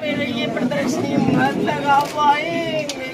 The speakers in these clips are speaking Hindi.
ये प्रदर्शनी मत लगा पाएंगे।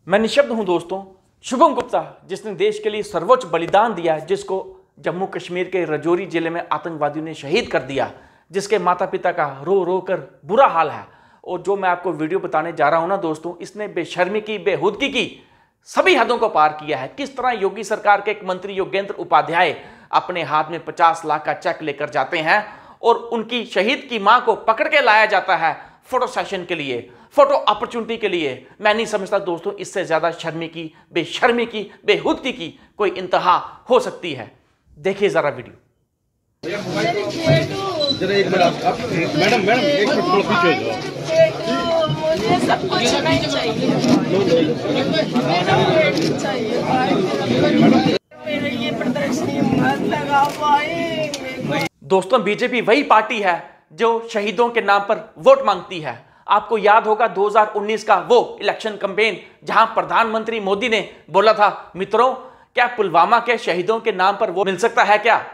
मैं निशब्द हूं दोस्तों। शुभम गुप्ता जिसने देश के लिए सर्वोच्च बलिदान दिया, जिसको जम्मू कश्मीर के राजौरी जिले में आतंकवादियों ने शहीद कर दिया, जिसके माता पिता का रो रो कर बुरा हाल है, और जो मैं आपको वीडियो बताने जा रहा हूं ना दोस्तों, इसने बेशर्मी की, बेहुदगी की, सभी हदों को पार किया है। किस तरह योगी सरकार के एक मंत्री योगेंद्र उपाध्याय अपने हाथ में 50 लाख का चेक लेकर जाते हैं और उनकी शहीद की मां को पकड़ के लाया जाता है फोटो सेशन के लिए, फोटो अपॉर्चुनिटी के लिए। मैं नहीं समझता दोस्तों इससे ज्यादा शर्मी की, बेशर्मी की, बेहुदगी की कोई इंतहा हो सकती है। देखिए जरा वीडियो। जरा एक मिनट आप मैडम एक मिनट थोड़ा पीछे हो जाओ। मुझे सब कुछ नहीं चाहिए। मेरे ये प्रदर्शनी मत लगा पाएंगे। दोस्तों बीजेपी वही पार्टी है जो शहीदों के नाम पर वोट मांगती है। आपको याद होगा 2019 का वो इलेक्शन कैंपेन जहां प्रधानमंत्री मोदी ने बोला था, मित्रों क्या पुलवामा के शहीदों के नाम पर वोट मिल सकता है क्या?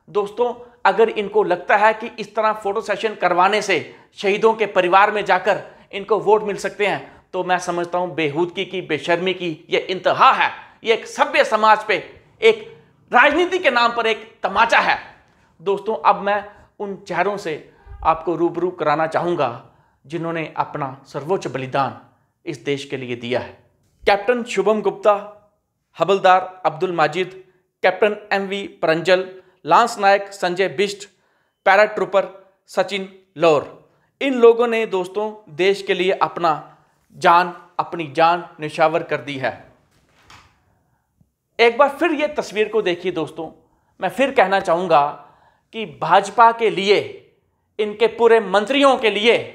दोस्तों अगर इनको लगता है कि इस तरह फोटो सेशन करवाने से शहीदों के परिवार में जाकर इनको वोट मिल सकते हैं, तो मैं समझता हूं बेहुदगी की, बेशर्मी की ये इंतहा है। ये एक सभ्य समाज पे, एक राजनीति के नाम पर एक तमाचा है। दोस्तों अब मैं उन चेहरों से आपको रूबरू कराना चाहूंगा जिन्होंने अपना सर्वोच्च बलिदान इस देश के लिए दिया है। Captain Shubham Gupta, havildar Abdul Majid, captain MV Pranjal, lance naik Sanjay Bisht, para trooper Sachin Laur. इन लोगों ने दोस्तों देश के लिए अपनी जान निछावर कर दी है। एक बार फिर ये तस्वीर को देखिए दोस्तों। मैं फिर कहना चाहूंगा कि भाजपा के लिए, इनके पूरे मंत्रियों के लिए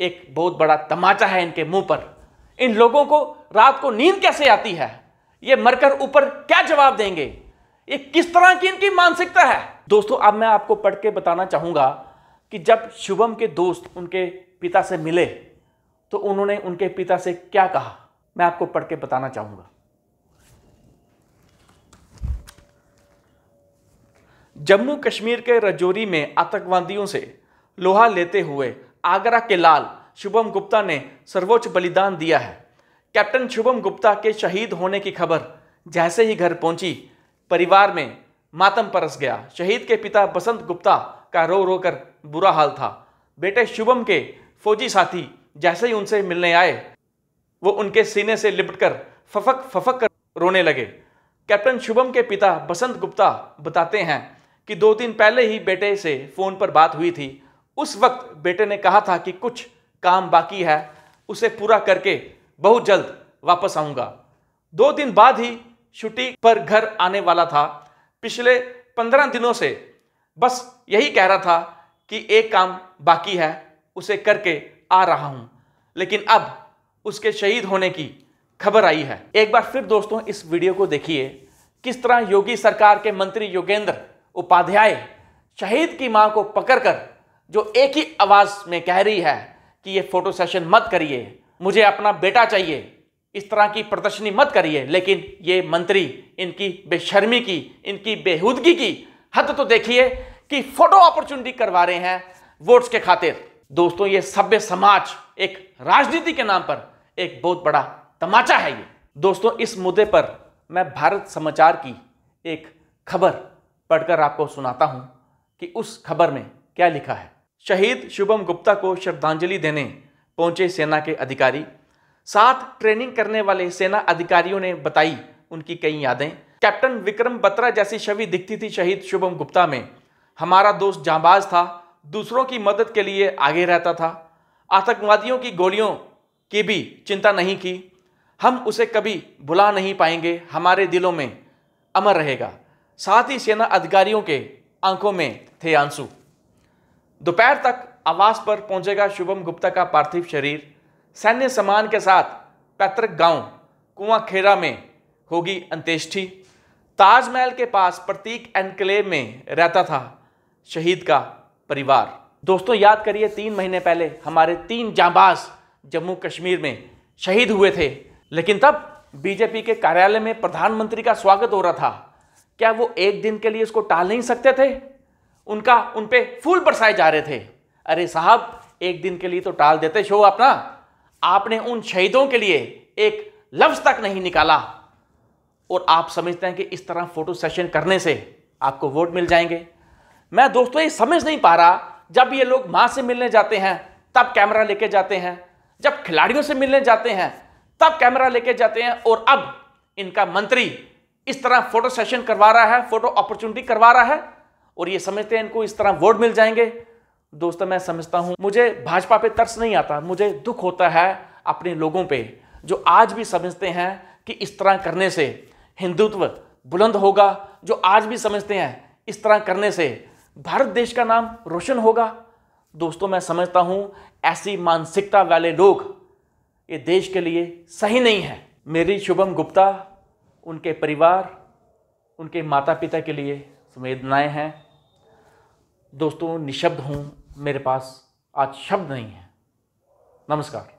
एक बहुत बड़ा तमाचा है इनके मुंह पर। इन लोगों को रात को नींद कैसे आती है? ये मरकर ऊपर क्या जवाब देंगे? ये किस तरह की इनकी मानसिकता है? दोस्तों अब मैं आपको पढ़ के बताना चाहूंगा कि जब शुभम के दोस्त उनके पिता से मिले तो उन्होंने उनके पिता से क्या कहा, मैं आपको पढ़ के बताना चाहूंगा। जम्मू कश्मीर के राजौरी में आतंकवादियों से लोहा लेते हुए आगरा के लाल शुभम गुप्ता ने सर्वोच्च बलिदान दिया है। कैप्टन शुभम गुप्ता के शहीद होने की खबर जैसे ही घर पहुंची, परिवार में मातम परस गया। शहीद के पिता बसंत गुप्ता का रो रो कर बुरा हाल था। बेटे शुभम के फौजी साथी जैसे ही उनसे मिलने आए, वो उनके सीने से लिपटकर फफक फफक कर रोने लगे। कैप्टन शुभम के पिता बसंत गुप्ता बताते हैं कि 2 दिन पहले ही बेटे से फोन पर बात हुई थी। उस वक्त बेटे ने कहा था कि कुछ काम बाकी है, उसे पूरा करके बहुत जल्द वापस आऊंगा। 2 दिन बाद ही छुट्टी पर घर आने वाला था। पिछले 15 दिनों से बस यही कह रहा था कि एक काम बाकी है, उसे करके आ रहा हूं, लेकिन अब उसके शहीद होने की खबर आई है। एक बार फिर दोस्तों इस वीडियो को देखिए, किस तरह योगी सरकार के मंत्री योगेंद्र उपाध्याय शहीद की मां को पकड़कर जो एक ही आवाज में कह रही है कि ये फोटो सेशन मत करिए, मुझे अपना बेटा चाहिए, इस तरह की प्रदर्शनी मत करिए, लेकिन ये मंत्री इनकी बेशर्मी की, इनकी बेहुदगी की हद तो देखिए कि फोटो अपॉर्चुनिटी करवा रहे हैं वोट्स के खातिर। दोस्तों ये सभ्य समाज एक राजनीति के नाम पर एक बहुत बड़ा तमाचा है ये। दोस्तों इस मुद्दे पर मैं भारत समाचार की एक खबर पढ़कर आपको सुनाता हूं कि उस खबर में क्या लिखा है। शहीद शुभम गुप्ता को श्रद्धांजलि देने पहुंचे सेना के अधिकारी। साथ ट्रेनिंग करने वाले सेना अधिकारियों ने बताई उनकी कई यादें। कैप्टन विक्रम बत्रा जैसी छवि दिखती थी शहीद शुभम गुप्ता में। हमारा दोस्त जांबाज था, दूसरों की मदद के लिए आगे रहता था। आतंकवादियों की गोलियों की भी चिंता नहीं की। हम उसे कभी भुला नहीं पाएंगे, हमारे दिलों में अमर रहेगा। साथ ही सेना अधिकारियों के आंखों में थे आंसू। दोपहर तक आवास पर पहुंचेगा शुभम गुप्ता का पार्थिव शरीर। सैन्य सम्मान के साथ पैतृक गांव कुआंखेड़ा में होगी अंत्येष्टि। ताजमहल के पास प्रतीक एनक्लेव में रहता था शहीद का परिवार। दोस्तों याद करिए 3 महीने पहले हमारे 3 जांबाज जम्मू कश्मीर में शहीद हुए थे, लेकिन तब बीजेपी के कार्यालय में प्रधानमंत्री का स्वागत हो रहा था। क्या वो एक दिन के लिए इसको टाल नहीं सकते थे? उन पे फूल बरसाए जा रहे थे। अरे साहब, एक दिन के लिए तो टाल देते शो अपना। आपने उन शहीदों के लिए एक लफ्ज तक नहीं निकाला और आप समझते हैं कि इस तरह फोटो सेशन करने से आपको वोट मिल जाएंगे। मैं दोस्तों ये समझ नहीं पा रहा, जब ये लोग मां से मिलने जाते हैं तब कैमरा लेके जाते हैं, जब खिलाड़ियों से मिलने जाते हैं तब कैमरा लेके जाते हैं, और अब इनका मंत्री इस तरह फोटो सेशन करवा रहा है, फोटो अपॉर्चुनिटी करवा रहा है और ये समझते हैं इनको इस तरह वोट मिल जाएंगे। दोस्तों मैं समझता हूं, मुझे भाजपा पे तरस नहीं आता, मुझे दुख होता है अपने लोगों पे जो आज भी समझते हैं कि इस तरह करने से हिंदुत्व बुलंद होगा, जो आज भी समझते हैं इस तरह करने से भारत देश का नाम रोशन होगा। दोस्तों मैं समझता हूं ऐसी मानसिकता वाले लोग ये देश के लिए सही नहीं है। मेरी शुभम गुप्ता, उनके परिवार, उनके माता पिता के लिए संवेदनाएं हैं। दोस्तों निशब्द हूं, मेरे पास आज शब्द नहीं है। नमस्कार।